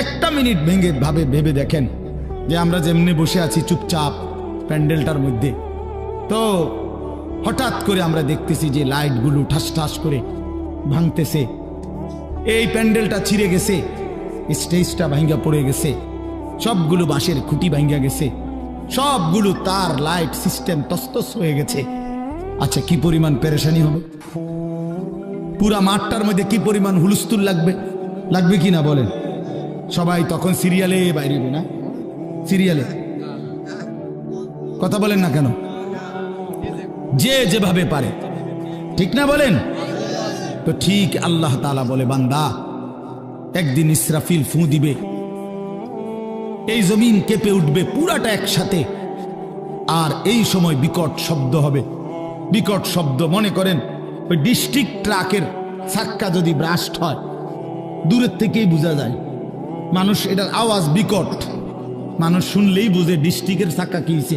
একটা মিনিট ভেবে দেখেন যে আমরা যেমনি বসে আছি চুপচাপ প্যান্ডেলটার মধ্যে, তো হঠাৎ করে আমরা দেখতেছি যে লাইটগুলো ঠাস ঠাস করে ভাঙতেছে, এই প্যান্ডেলটা ছিঁড়ে গেছে, স্টেজটা ভাঙ্গা পড়ে গেছে, সবগুলো বাঁশের খুঁটি ভাঙ্গা গেছে, সবগুলো তার লাইট সিস্টেম তস্তস হয়ে গেছে। আচ্ছা, কি পরিমাণ পেরেশানি হবে? পুরা মাঠটার মধ্যে কি পরিমাণ হুলস্থুল লাগবে কি না বলেন? সবাই তখন সিরিয়ালে বাইরে, না সিরিয়ালে কথা বলেন না কেন? যে যেভাবে পারে, ঠিক না বলেন? তো ঠিক আল্লাহ তাআলা বলে, বান্দা একদিন ইসরাফিল ফু দিবে, এই জমিন কেঁপে উঠবে পুরাটা একসাথে, আর এই সময় বিকট শব্দ হবে। বিকট শব্দ মনে করেন ওই ডিস্ট্রিক্ট ট্রাকের চাক্কা যদি ব্রাস্ট হয়, দূরের থেকেই বোঝা যায়, মানুষ এটার আওয়াজ বিকট, মানুষ শুনলেই বুঝে ডিস্ট্রিক্টের চাক্কা কি হয়েছে,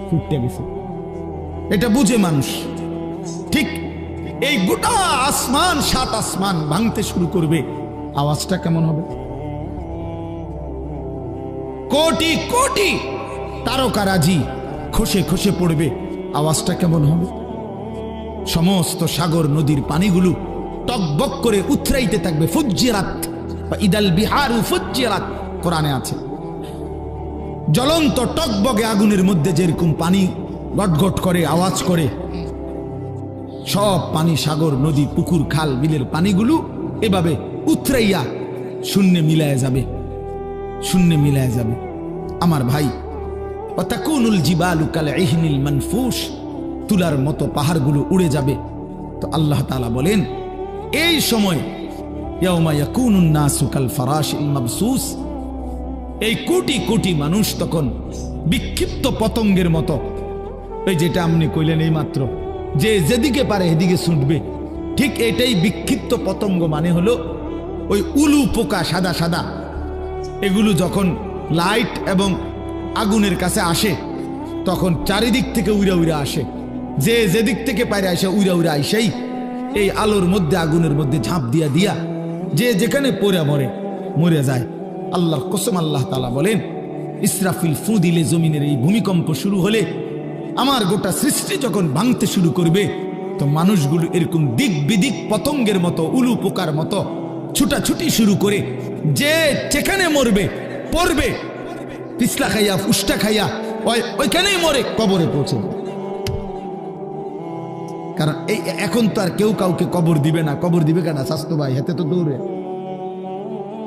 ফুটতে গেছে, এটা বুঝে মানুষ। ঠিক এই গোটা আসমান, 7 আসমান ভাঙতে শুরু করবে, আওয়াজটা কেমন হবে? কোটি কোটি তারকারাজি খসে খসে পড়বে, আওয়াজটা কেমন হবে? সমস্ত সাগর নদীর পানিগুলো টকবক করে উথরাইতে থাকবে। ফুজ্জিরাত বা ইদাল বিহারু ফুজ্জিরাত কোরআনে আছে। জ্বলন্ত টকবগে আগুনের মধ্যে যেরকম পানি গটগট করে আওয়াজ করে, সব পানি, সাগর নদী পুকুর খাল বিলের পানিগুলো এভাবে উথরাইয়া শূন্যে মিলায় যাবে, শূন্যে মিলায় যাবে। আমার ভাই, ওয়াতাকুনুল জিবালু কাল ইহনিল মানফুস, তুলার মতো পাহাড়গুলো উড়ে যাবে। তো আল্লাহ তাআলা বলেন, এই সময় ইয়াউমা ইয়াকুনুন নাসু কাল ফারাশিল মাবসুস, এই কোটি কোটি মানুষ তখন বিক্ষিপ্ত পতঙ্গের মতো, এই যেটা আপনি কইলেন এই মাত্র, যে যেদিকে পারে এদিকে ছুটবে, ঠিক এটাই বিক্ষিপ্ত পতঙ্গ। মানে হলো ওই উলু পোকা সাদা সাদা, এগুলো যখন লাইট এবং আগুনের কাছে আসে তখন চারিদিক থেকে উইরা উইরা আসে, যে যেদিক থেকে পারে আসে উইরা উইরা আইসাই এই আলোর মধ্যে আগুনের মধ্যে ঝাঁপ দিয়া দিয়া যে যেখানে পড়ে মরে যায়। আল্লাহর কসম, আল্লাহ তাআলা বলেন, ইসরাফিল ফু দিলে জমিনের এই ভূমিকম্প শুরু হলে, আমার গোটা সৃষ্টি যখন ভাঙতে শুরু করবে, তো মানুষগুলো এরকম দিক বিদিক পতঙ্গের মতো, উলু পোকার মতো ছুটাছুটি শুরু করে, যে যেখানে মরবে পড়বে, পিছলা খাইয়া ফুসটা খাইয়া ওইখানেই মরে কবরে পৌঁছে। কারণ এই এখন তো আর কেউ কাউকে কবর দিবে না। কবর দিবে কেনা? স্বাস্থ্য ভাই হাতে তো দৌড়ে